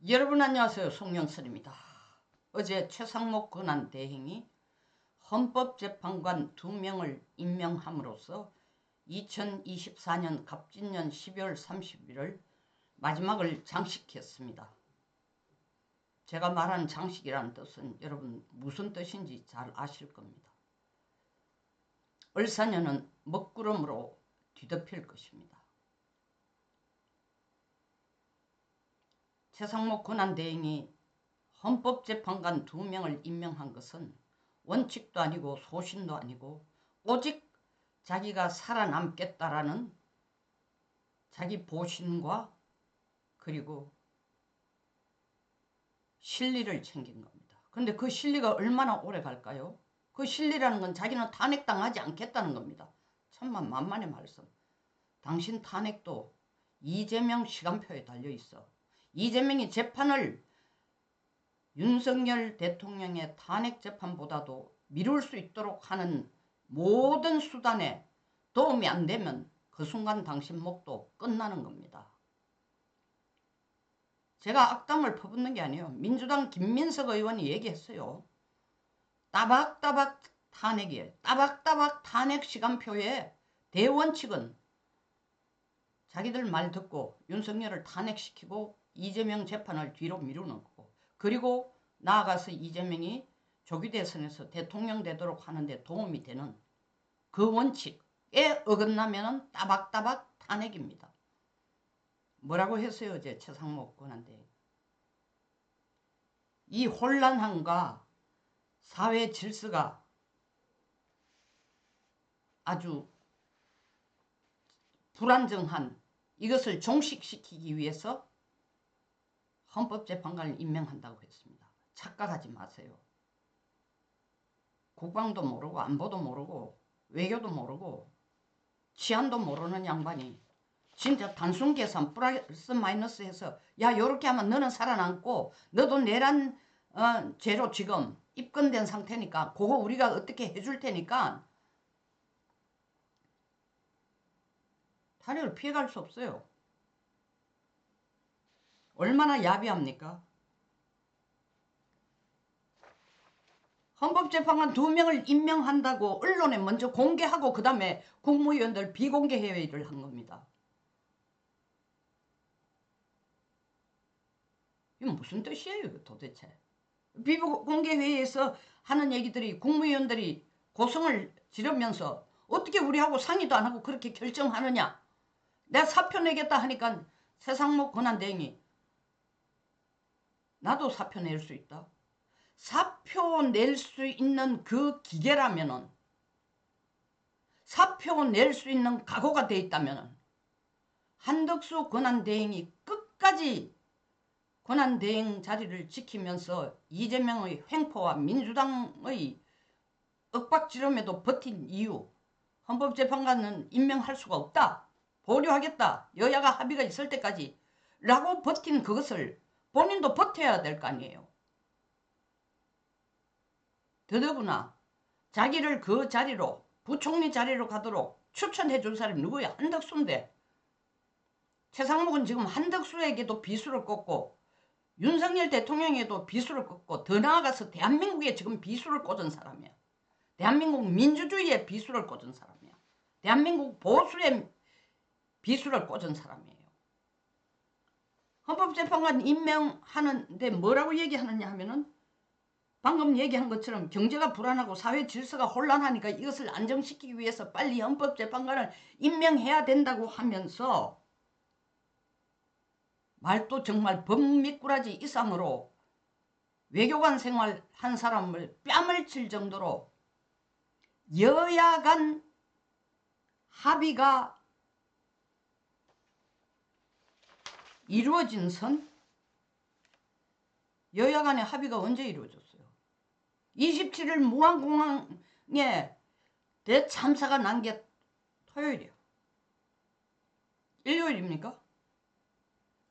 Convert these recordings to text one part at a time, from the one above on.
여러분 안녕하세요. 송영선입니다. 어제 최상목 권한대행이 헌법재판관 2명을 임명함으로써 2024년 갑진년 12월 31일 마지막을 장식했습니다. 제가 말한 장식이라는 뜻은 여러분 무슨 뜻인지 잘 아실 겁니다. 을사년은 먹구름으로 뒤덮일 것입니다. 최상목 권한대행이 헌법재판관 2명을 임명한 것은 원칙도 아니고 소신도 아니고 오직 자기가 살아남겠다라는 자기 보신과 그리고 실리를 챙긴 겁니다. 근데 그 실리가 얼마나 오래 갈까요? 그 실리라는 건 자기는 탄핵당하지 않겠다는 겁니다. 천만 만만의 말씀. 당신 탄핵도 이재명 시간표에 달려있어. 이재명이 재판을 윤석열 대통령의 탄핵 재판보다도 미룰 수 있도록 하는 모든 수단에 도움이 안 되면 그 순간 당신 목도 끝나는 겁니다. 제가 악담을 퍼붓는 게 아니에요. 민주당 김민석 의원이 얘기했어요. 따박따박 탄핵이에요. 따박따박 탄핵 시간표에 대원칙은 자기들 말 듣고 윤석열을 탄핵시키고 이재명 재판을 뒤로 미루는 거고, 그리고 나아가서 이재명이 조기 대선에서 대통령 되도록 하는데 도움이 되는 그 원칙에 어긋나면 따박따박 탄핵입니다. 뭐라고 했어요 어제 최상목 권한대행. 이 혼란함과 사회 질서가 아주 불안정한 이것을 종식시키기 위해서 헌법재판관을 임명한다고 했습니다. 착각하지 마세요. 국방도 모르고 안보도 모르고 외교도 모르고 치안도 모르는 양반이 진짜 단순 계산 플러스 마이너스 해서 야 요렇게 하면 너는 살아남고 너도 내란 죄로 지금 입건된 상태니까 그거 우리가 어떻게 해줄 테니까 탄핵을 피해갈 수 없어요. 얼마나 야비합니까? 헌법재판관 2명을 임명한다고 언론에 먼저 공개하고 그 다음에 국무위원들 비공개 회의를 한 겁니다. 이건 무슨 뜻이에요 도대체? 비공개 회의에서 하는 얘기들이 국무위원들이 고성을 지르면서 어떻게 우리하고 상의도 안 하고 그렇게 결정하느냐. 내가 사표 내겠다 하니까 최상목 권한대행이 나도 사표 낼 수 있다. 사표 낼 수 있는 그 기계라면은, 사표 낼 수 있는 각오가 돼 있다면은 한덕수 권한대행이 끝까지 권한대행 자리를 지키면서 이재명의 횡포와 민주당의 윽박지름에도 버틴 이유, 헌법재판관은 임명할 수가 없다, 보류하겠다, 여야가 합의가 있을 때까지 라고 버틴 그것을 본인도 버텨야 될 거 아니에요. 더더구나 자기를 그 자리로 부총리 자리로 가도록 추천해 준 사람이 누구야? 한덕수인데 최상목은 지금 한덕수에게도 비수를 꽂고 윤석열 대통령에게도 비수를 꽂고 더 나아가서 대한민국에 지금 비수를 꽂은 사람이야. 대한민국 민주주의에 비수를 꽂은 사람이야. 대한민국 보수에 비수를 꽂은 사람이에요. 헌법재판관 임명하는데 뭐라고 얘기하느냐 하면은 방금 얘기한 것처럼 경제가 불안하고 사회 질서가 혼란하니까 이것을 안정시키기 위해서 빨리 헌법재판관을 임명해야 된다고 하면서 말도 정말 범미꾸라지 이상으로 외교관 생활 한 사람을 뺨을 칠 정도로 여야 간 합의가 이루어진 선? 여야 간의 합의가 언제 이루어졌어요? 27일 무안공항에 대참사가 난 게 토요일이에요. 일요일입니까?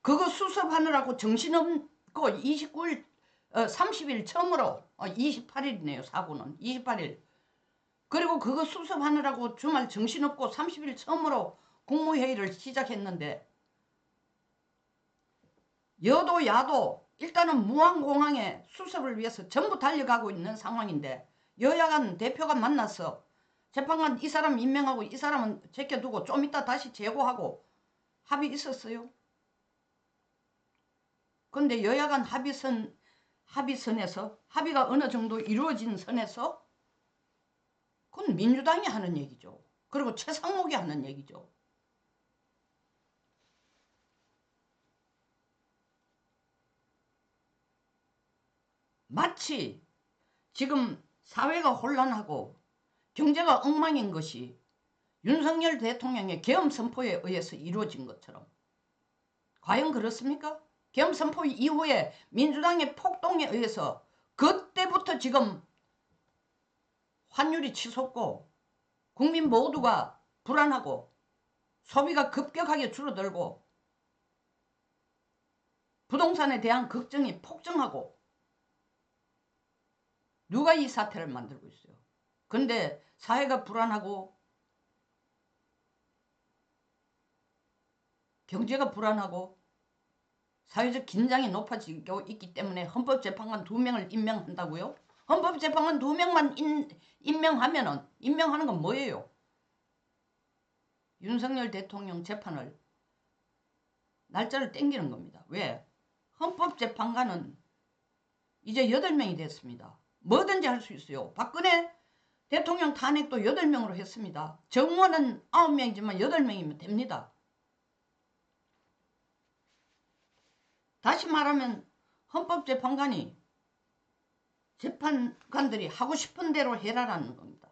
그거 수습하느라고 정신없고 29일 30일 처음으로 28일이네요. 사고는 28일. 그리고 그거 수습하느라고 주말 정신없고 30일 처음으로 국무회의를 시작했는데 여도 야도 일단은 무안공항에 수습을 위해서 전부 달려가고 있는 상황인데 여야간 대표가 만나서 재판관 이 사람 임명하고 이 사람은 제껴두고 좀 이따 다시 재고하고 합의 있었어요. 그런데 여야간 합의선에서 합의가 어느 정도 이루어진 선에서 그건 민주당이 하는 얘기죠. 그리고 최상목이 하는 얘기죠. 마치 지금 사회가 혼란하고 경제가 엉망인 것이 윤석열 대통령의 계엄 선포에 의해서 이루어진 것처럼 과연 그렇습니까? 계엄 선포 이후에 민주당의 폭동에 의해서 그때부터 지금 환율이 치솟고 국민 모두가 불안하고 소비가 급격하게 줄어들고 부동산에 대한 걱정이 폭증하고 누가 이 사태를 만들고 있어요? 그런데 사회가 불안하고 경제가 불안하고 사회적 긴장이 높아지고 있기 때문에 헌법재판관 2명을 임명한다고요? 헌법재판관 2명만 임명하는 건 뭐예요? 윤석열 대통령 재판을 날짜를 땡기는 겁니다. 왜? 헌법재판관은 이제 8명이 됐습니다. 뭐든지 할 수 있어요. 박근혜 대통령 탄핵도 8명으로 했습니다. 정원은 9명이지만 8명이면 됩니다. 다시 말하면 헌법재판관이 재판관들이 하고 싶은 대로 해라라는 겁니다.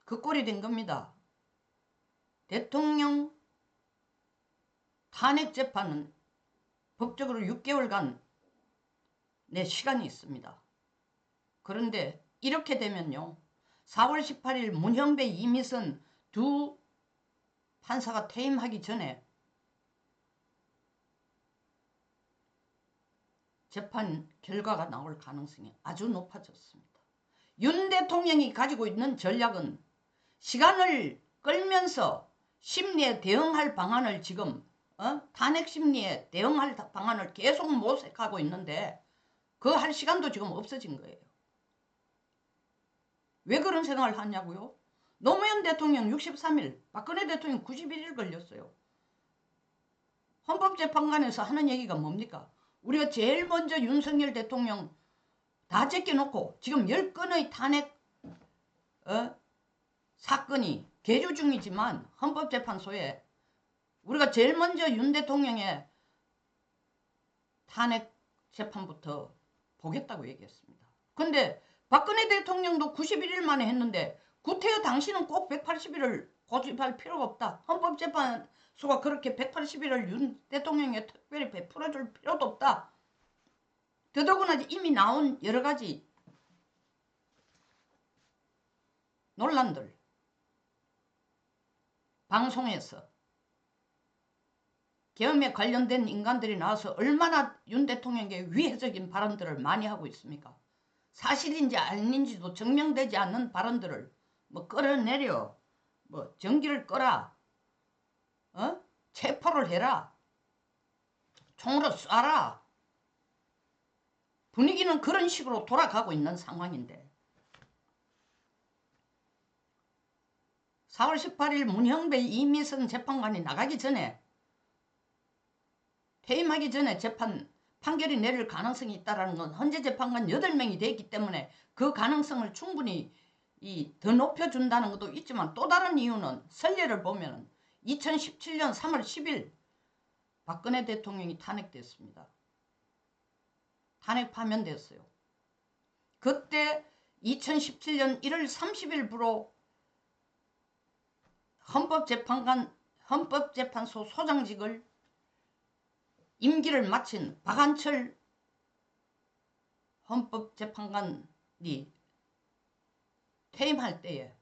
그 꼴이 된 겁니다. 대통령 탄핵 재판은 법적으로 6개월간 내 시간이 있습니다. 그런데 이렇게 되면요. 4월 18일 문형배 이미선 두 판사가 퇴임하기 전에 재판 결과가 나올 가능성이 아주 높아졌습니다. 윤 대통령이 가지고 있는 전략은 시간을 끌면서 심리에 대응할 방안을 지금 탄핵 심리에 대응할 방안을 계속 모색하고 있는데 그 할 시간도 지금 없어진 거예요. 왜 그런 생각을 하냐고요? 노무현 대통령 63일, 박근혜 대통령 91일 걸렸어요. 헌법재판관에서 하는 얘기가 뭡니까? 우리가 제일 먼저 윤석열 대통령 다 제껴놓고 지금 10건의 탄핵 사건이 계류 중이지만 헌법재판소에 우리가 제일 먼저 윤 대통령의 탄핵 재판부터 보겠다고 얘기했습니다. 근데 박근혜 대통령도 91일 만에 했는데 구태여 당신은 꼭 180일을 고집할 필요가 없다. 헌법재판소가 그렇게 180일을 윤 대통령에 특별히 베풀어줄 필요도 없다. 더더구나 이미 나온 여러 가지 논란들 방송에서 계엄에 관련된 인간들이 나와서 얼마나 윤 대통령에게 위해적인 발언들을 많이 하고 있습니까? 사실인지 아닌지도 증명되지 않는 발언들을 뭐 끌어내려, 뭐 전기를 꺼라, 체포를 해라, 총으로 쏴라. 분위기는 그런 식으로 돌아가고 있는 상황인데 4월 18일 문형배 이미선 재판관이 나가기 전에 퇴임하기 전에 판결이 내릴 가능성이 있다는 건 헌재 재판관 8명이 됐기 때문에 그 가능성을 충분히 더 높여준다는 것도 있지만 또 다른 이유는 선례를 보면 2017년 3월 10일 박근혜 대통령이 탄핵됐습니다. 탄핵 파면됐어요. 그때 2017년 1월 30일부로 헌법재판소 소장직을 임기를 마친 박한철 헌법재판관이 퇴임할 때에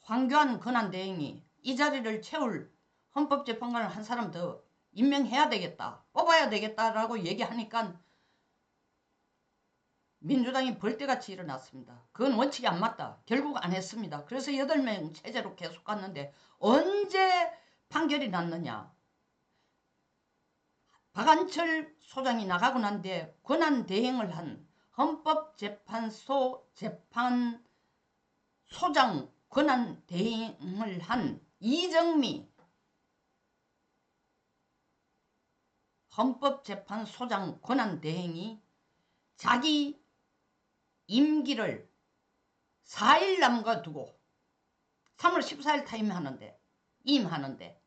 황교안 권한대행이 이 자리를 채울 헌법재판관을 한 사람 더 임명해야 되겠다, 뽑아야 되겠다라고 얘기하니까 민주당이 벌떼같이 일어났습니다. 그건 원칙이 안 맞다. 결국 안 했습니다. 그래서 8명 체제로 계속 갔는데 언제 판결이 났느냐. 박한철 소장이 나가고 난 뒤에 권한대행을 한 헌법재판소 재판소장 권한대행을 한 이정미 헌법재판소장 권한대행이 자기 임기를 4일 남겨두고 3월 14일 임하는데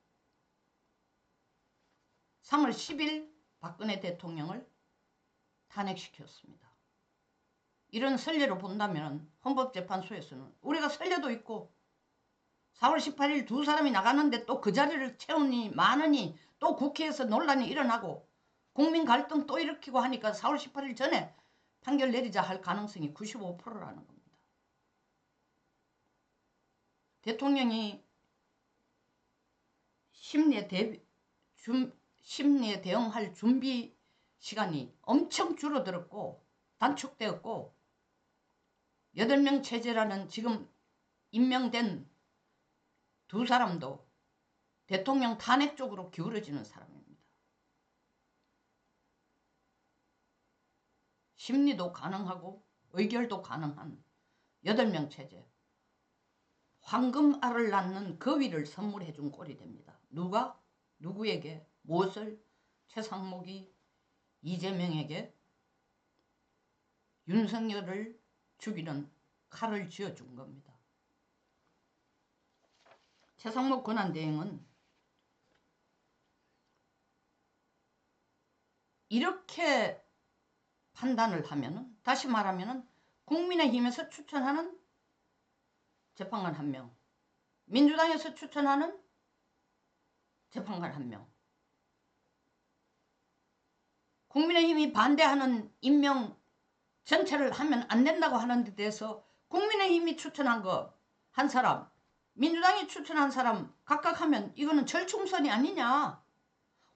3월 10일 박근혜 대통령을 탄핵시켰습니다. 이런 선례로 본다면 헌법재판소에서는 우리가 선례도 있고 4월 18일 두 사람이 나가는데 또 그 자리를 채우니 많으니 또 국회에서 논란이 일어나고 국민 갈등 또 일으키고 하니까 4월 18일 전에 판결 내리자 할 가능성이 95%라는 겁니다. 대통령이 심리에 대응할 준비 시간이 엄청 줄어들었고 단축되었고 8명 체제라는 지금 임명된 두 사람도 대통령 탄핵 쪽으로 기울어지는 사람입니다. 심리도 가능하고 의결도 가능한 8명 체제. 황금알을 낳는 거위를 선물해 준 꼴이 됩니다. 누가? 누구에게? 무엇을? 최상목이 이재명에게 윤석열을 죽이는 칼을 쥐어준 겁니다. 최상목 권한대행은 이렇게 판단을 하면은, 다시 말하면은 국민의힘에서 추천하는 재판관 1명, 민주당에서 추천하는 재판관 1명, 국민의힘이 반대하는 임명 전체를 하면 안 된다고 하는 데 대해서 국민의힘이 추천한 거 한 사람, 민주당이 추천한 사람 각각 하면 이거는 절충선이 아니냐.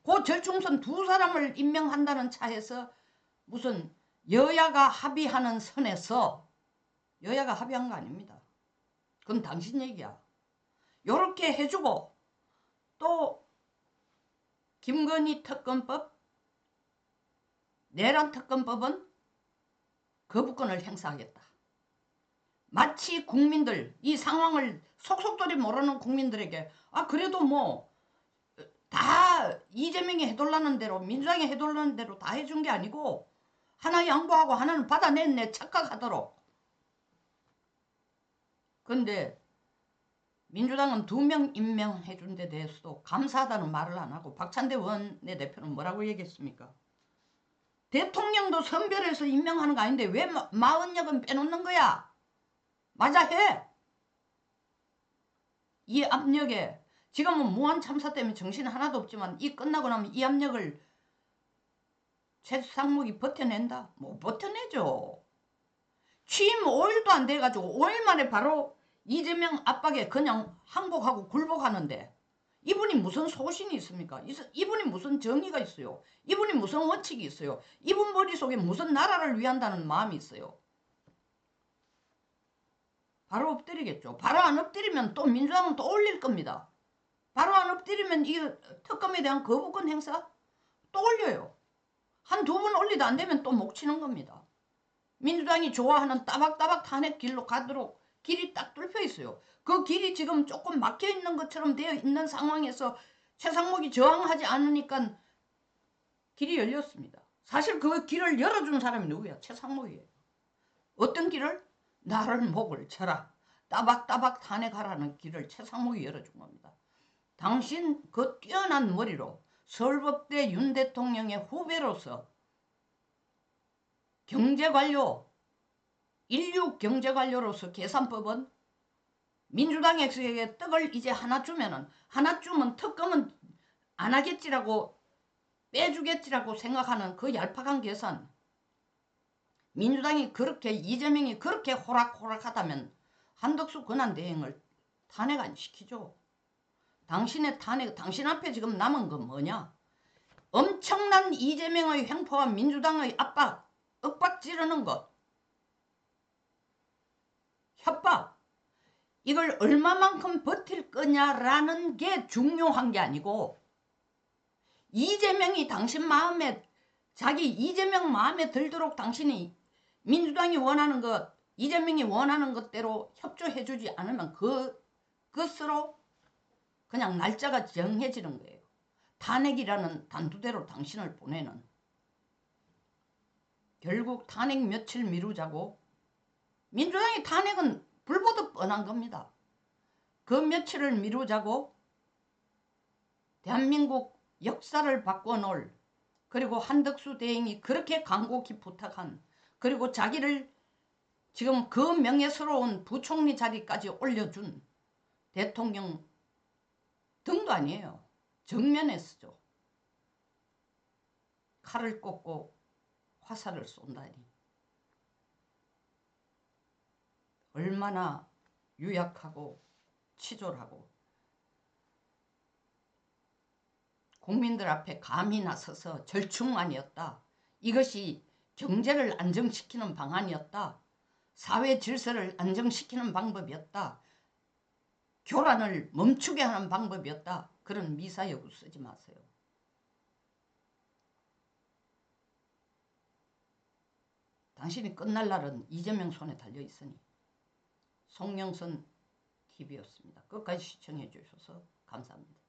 그 절충선 두 사람을 임명한다는 차에서 무슨 여야가 합의하는 선에서 여야가 합의한 거 아닙니다. 그건 당신 얘기야. 요렇게 해주고 또 김건희 특검법, 내란 특검법은 거부권을 행사하겠다. 마치 국민들, 이 상황을 속속들이 모르는 국민들에게 그래도 뭐 다 이재명이 해달라는 대로 민주당이 해달라는 대로 다 해준 게 아니고 하나 양보하고 하나는 받아냈네 착각하도록. 근데 민주당은 2명 임명해준 데 대해서도 감사하다는 말을 안 하고 박찬대 원내대표는 뭐라고 얘기했습니까? 대통령도 선별해서 임명하는 거 아닌데 왜 40역은 빼놓는 거야? 맞아 해. 이 압력에 지금은 무한 참사 때문에 정신 하나도 없지만 이 끝나고 나면 이 압력을 최상목이 버텨낸다? 못 버텨내죠. 취임 5일도 안 돼가지고 5일 만에 바로 이재명 압박에 그냥 항복하고 굴복하는데 이분이 무슨 소신이 있습니까? 이분이 무슨 정의가 있어요? 이분이 무슨 원칙이 있어요? 이분 머릿속에 무슨 나라를 위한다는 마음이 있어요? 바로 엎드리겠죠. 바로 안 엎드리면 또 민주당은 또 올릴 겁니다. 바로 안 엎드리면 이 특검에 대한 거부권 행사 또 올려요. 한 2번 올리도 안 되면 또 목 치는 겁니다. 민주당이 좋아하는 따박따박 탄핵 길로 가도록 길이 딱 뚫혀 있어요. 그 길이 지금 조금 막혀 있는 것처럼 되어 있는 상황에서 최상목이 저항하지 않으니까 길이 열렸습니다. 사실 그 길을 열어준 사람이 누구야? 최상목이에요. 어떤 길을? 나를 목을 쳐라. 따박따박 탄핵하라는 길을 최상목이 열어준 겁니다. 당신 그 뛰어난 머리로 서울법대 윤 대통령의 후배로서 경제관료, 인류 경제관료로서 계산법은 민주당에게 떡을 이제 하나 주면 특검은 안 하겠지라고 빼주겠지라고 생각하는 그 얄팍한 계산. 민주당이 그렇게 이재명이 그렇게 호락호락하다면 한덕수 권한대행을 탄핵 안 시키죠. 당신의 탄핵, 당신 앞에 지금 남은 건 뭐냐? 엄청난 이재명의 횡포와 민주당의 압박, 윽박 지르는 것, 협박, 이걸 얼마만큼 버틸 거냐라는 게 중요한 게 아니고 이재명이 당신 마음에 자기 이재명 마음에 들도록 당신이 민주당이 원하는 것 이재명이 원하는 것대로 협조해주지 않으면 그것으로 그냥 날짜가 정해지는 거예요. 탄핵이라는 단두대로 당신을 보내는. 결국 탄핵 며칠 미루자고 민주당의 탄핵은 불보듯 뻔한 겁니다. 그 며칠을 미루자고 대한민국 역사를 바꿔놓을 그리고 한덕수 대행이 그렇게 간곡히 부탁한 그리고 자기를 지금 그 명예스러운 부총리 자리까지 올려준 대통령 등도 아니에요. 정면에서죠. 칼을 꽂고 화살을 쏜다니. 얼마나 유약하고 치졸하고 국민들 앞에 감히 나서서 절충안이었다. 이것이 경제를 안정시키는 방안이었다. 사회 질서를 안정시키는 방법이었다. 교란을 멈추게 하는 방법이었다. 그런 미사여구 쓰지 마세요. 당신이 끝날 날은 이재명 손에 달려있으니. 송영선 TV였습니다. 끝까지 시청해 주셔서 감사합니다.